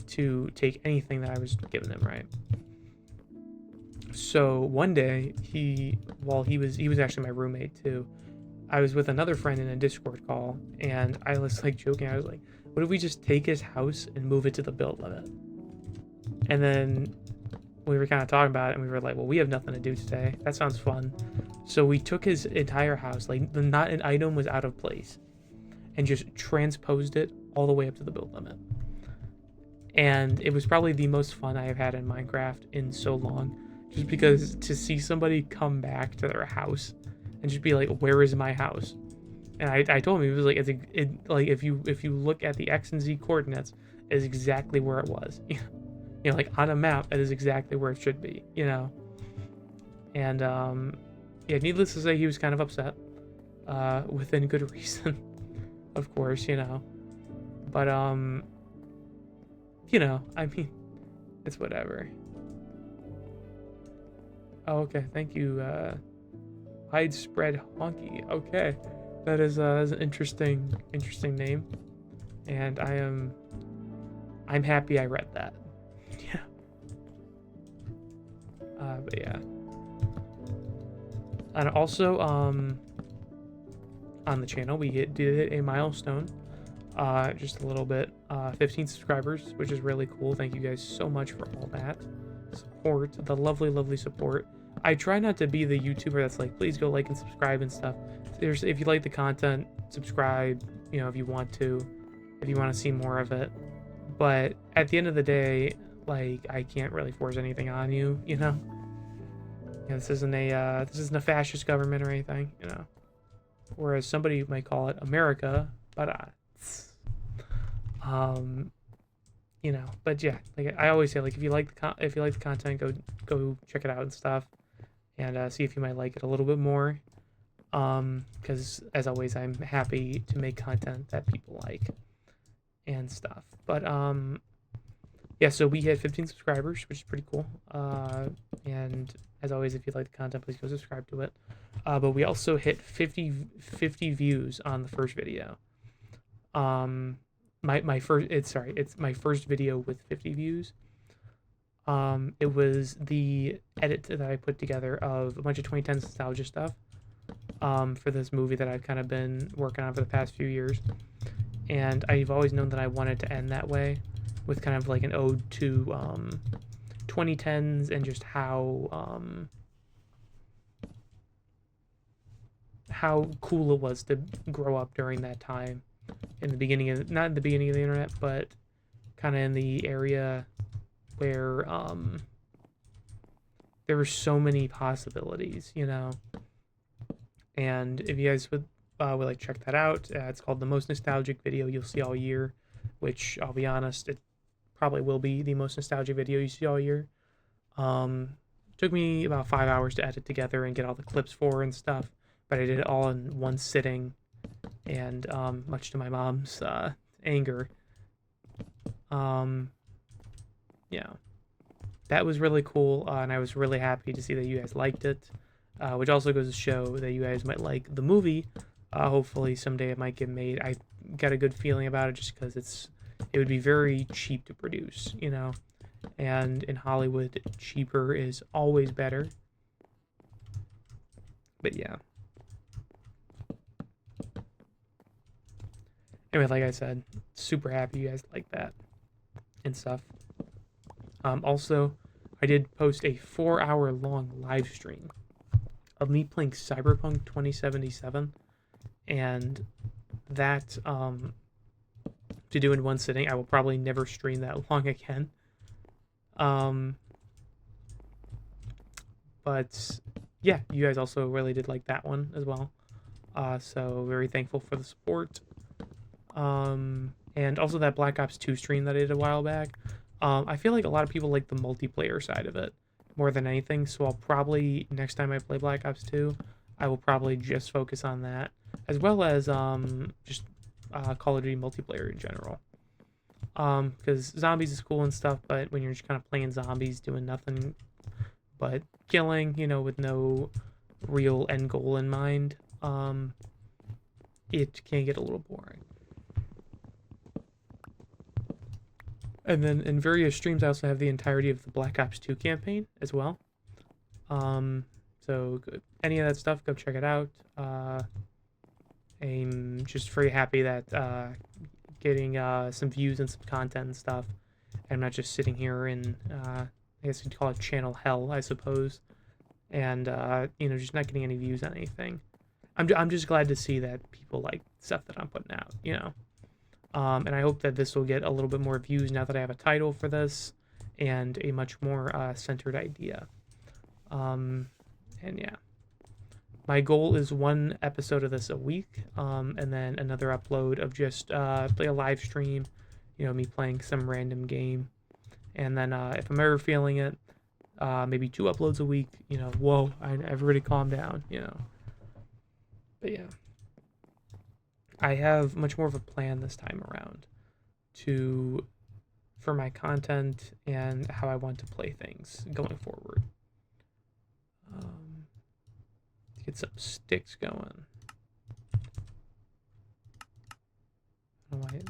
A: to take anything that I was giving him, right? So one day he was actually my roommate too. I was with another friend in a Discord call, and I was like joking. I was like, what if we just take his house and move it to the build limit? And then we were kind of talking about it, and we were like, well, we have nothing to do today. That sounds fun. So we took his entire house, like not an item was out of place, and just transposed it all the way up to the build limit. And it was probably the most fun I have had in Minecraft in so long, just because to see somebody come back to their house and just be like, where is my house? And I told him, it was like, like if you look at the X and Z coordinates, is exactly where it was. You know, like on a map, it is exactly where it should be, you know. And yeah, needless to say, he was kind of upset, within good reason, of course, you know. But you know, I mean, it's whatever. Oh, okay, thank you, widespread honky. Okay, that is an interesting name, and I'm happy I read that. Yeah. But yeah. And also, on the channel, we did hit a milestone, just a little bit, 15 subscribers, which is really cool. Thank you guys so much for all that support, the lovely support. I try not to be the YouTuber that's like, please go like and subscribe and stuff. If you like the content, subscribe, you know, if you want to see more of it. But at the end of the day, like, I can't really force anything on you, you know. Yeah, this isn't a fascist government or anything, you know. Whereas somebody might call it America, but you know. But yeah, like I always say, like if you like the content, go check it out and stuff, and see if you might like it a little bit more. Because as always, I'm happy to make content that people like and stuff. But yeah, so we hit 15 subscribers, which is pretty cool. And as always, if you like the content, please go subscribe to it. But we also hit 50 views on the first video. It's my first video with 50 views. It was the edit that I put together of a bunch of 2010s nostalgia stuff, for this movie that I've kind of been working on for the past few years. And I've always known that I wanted to end that way, with kind of like an ode to 2010s and just how cool it was to grow up during that time, in the beginning of, not in the beginning of the internet, but kind of in the area where there were so many possibilities, you know. And if you guys would like check that out, it's called The Most Nostalgic Video You'll See All Year, which I'll be honest, it probably will be the most nostalgic video you see all year. Took me about 5 hours to edit together and get all the clips for and stuff, but I did it all in one sitting, and much to my mom's anger. Yeah, that was really cool, and I was really happy to see that you guys liked it, which also goes to show that you guys might like the movie. Hopefully someday it might get made. I got a good feeling about it just because it would be very cheap to produce, you know, and in Hollywood, cheaper is always better. But yeah. Anyway, like I said, super happy you guys like that and stuff. Also, I did post a 4-hour long live stream of me playing Cyberpunk 2077, and that to do in one sitting. I will probably never stream that long again. But yeah, you guys also really did like that one as well. So very thankful for the support. And also that Black Ops 2 stream that I did a while back. I feel like a lot of people like the multiplayer side of it more than anything, so I'll probably, next time I play Black Ops 2, I will probably just focus on that, as well as just Call of Duty multiplayer in general. Because zombies is cool and stuff, but when you're just kind of playing zombies, doing nothing but killing, with no real end goal in mind, it can get a little boring. And then in various streams, I also have the entirety of the Black Ops 2 campaign as well. So any of that stuff, go check it out. I'm just very happy that getting some views and some content and stuff. I'm not just sitting here in, I guess you'd call it channel hell, I suppose. And, just not getting any views on anything. I'm just glad to see that people like stuff that I'm putting out, and I hope that this will get a little bit more views now that I have a title for this and a much more centered idea. And yeah. My goal is one episode of this a week, and then another upload of just play a live stream, me playing some random game. And then if I'm ever feeling it, maybe 2 uploads a week, whoa, everybody calm down, But yeah. I have much more of a plan this time around for my content and how I want to play things going forward. Let's get some sticks going. I don't know why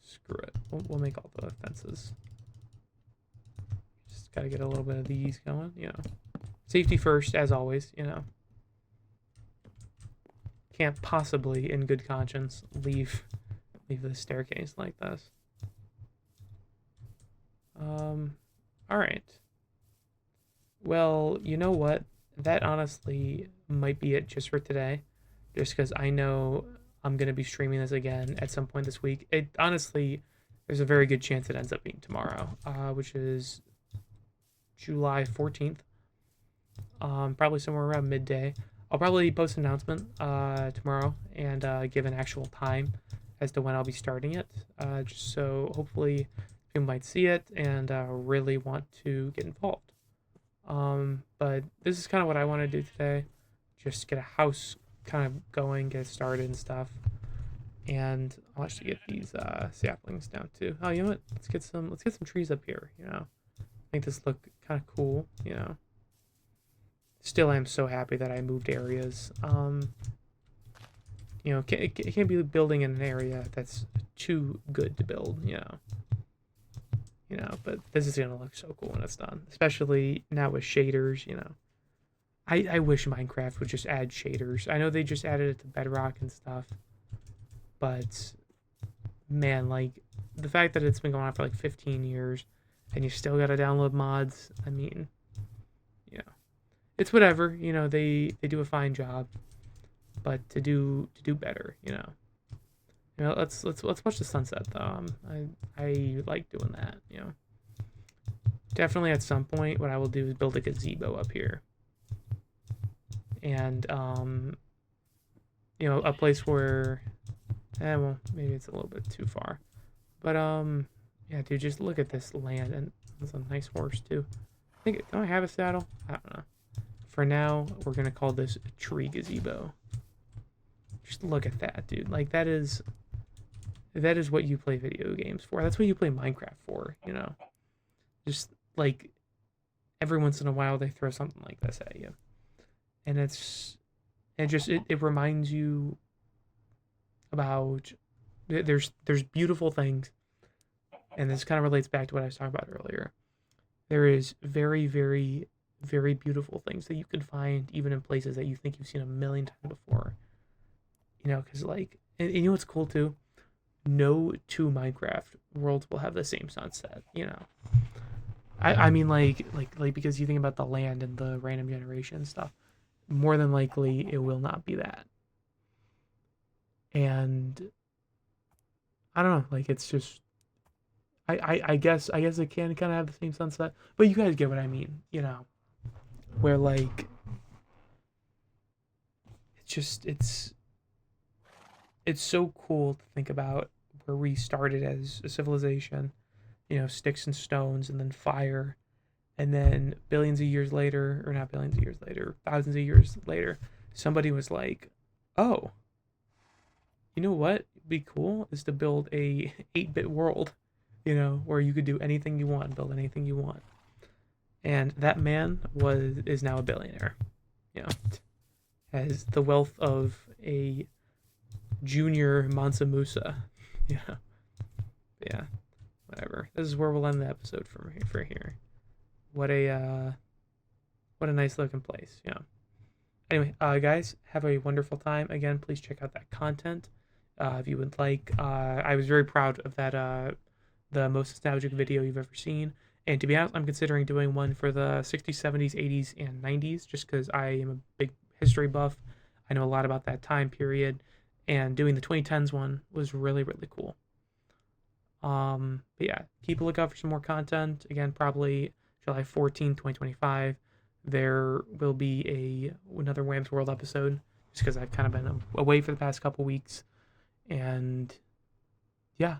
A: screw it. We'll make all the fences. Gotta get a little bit of these going, Safety first, as always, Can't possibly, in good conscience, leave the staircase like this. Alright. Well, you know what? That honestly might be it just for today. Just because I know I'm going to be streaming this again at some point this week. It honestly, there's a very good chance it ends up being tomorrow, which is July 14th, probably somewhere around midday. I'll probably post an announcement tomorrow and give an actual time as to when I'll be starting it, just so hopefully people might see it and really want to get involved. But this is kind of what I want to do today, just get a house kind of going, get it started and stuff. And I'll actually get these saplings down too. Oh, you know what? Let's get some trees up here, Make this look kind of cool, Still, I'm so happy that I moved areas. It can't be building in an area that's too good to build, But this is gonna look so cool when it's done, especially now with shaders, I wish Minecraft would just add shaders. I know they just added it to Bedrock and stuff, but man, like the fact that it's been going on for like 15 years. And you still gotta download mods. I mean, it's whatever. They do a fine job, but to do better. Let's watch the sunset though. I like doing that. Definitely at some point, what I will do is build a gazebo up here, and a place where, well, maybe it's a little bit too far, but yeah, dude, just look at this land, and it's a nice horse, too. Do I have a saddle? I don't know. For now, we're going to call this a tree gazebo. Just look at that, dude. Like, that is what you play video games for. That's what you play Minecraft for, Just, like, every once in a while, they throw something like this at you. And it reminds you about, there's beautiful things. And this kind of relates back to what I was talking about earlier. There is very, very, very beautiful things that you can find even in places that you think you've seen a million times before. Because and you know what's cool too? No 2 Minecraft worlds will have the same sunset, I mean, like because you think about the land and the random generation stuff. More than likely, it will not be that. And I don't know. Like it's just I guess it can kind of have the same sunset, but you guys get what I mean. Where like it's just it's so cool to think about where we started as a civilization. Sticks and stones, and then fire, and then billions of years later, or not billions of years later, thousands of years later, somebody was like, "Oh, you know what? Would be cool is to build a 8-bit world, where you could do anything you want, build anything you want." And that man is now a billionaire. You know, has the wealth of a junior Mansa Musa. Yeah, yeah, whatever. This is where we'll end the episode for here. What a nice looking place. Yeah. Anyway, guys, have a wonderful time. Again, please check out that content if you would like. I was very proud of that, the most nostalgic video you've ever seen. And to be honest, I'm considering doing one for the 60s, 70s, 80s, and 90s, just because I am a big history buff. I know a lot about that time period, and doing the 2010s one was really, really cool. But yeah, keep a lookout for some more content. Again, probably July 14th, 2025. There will be another Wham's World episode, just because I've kind of been away for the past couple weeks. And yeah,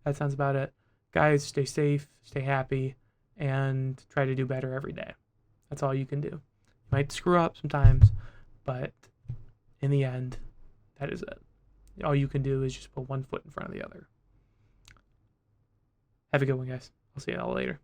A: that sounds about it. Guys, stay safe, stay happy, and try to do better every day. That's all you can do. You might screw up sometimes, but in the end, that is it. All you can do is just put one foot in front of the other. Have a good one, guys. I'll see you all later.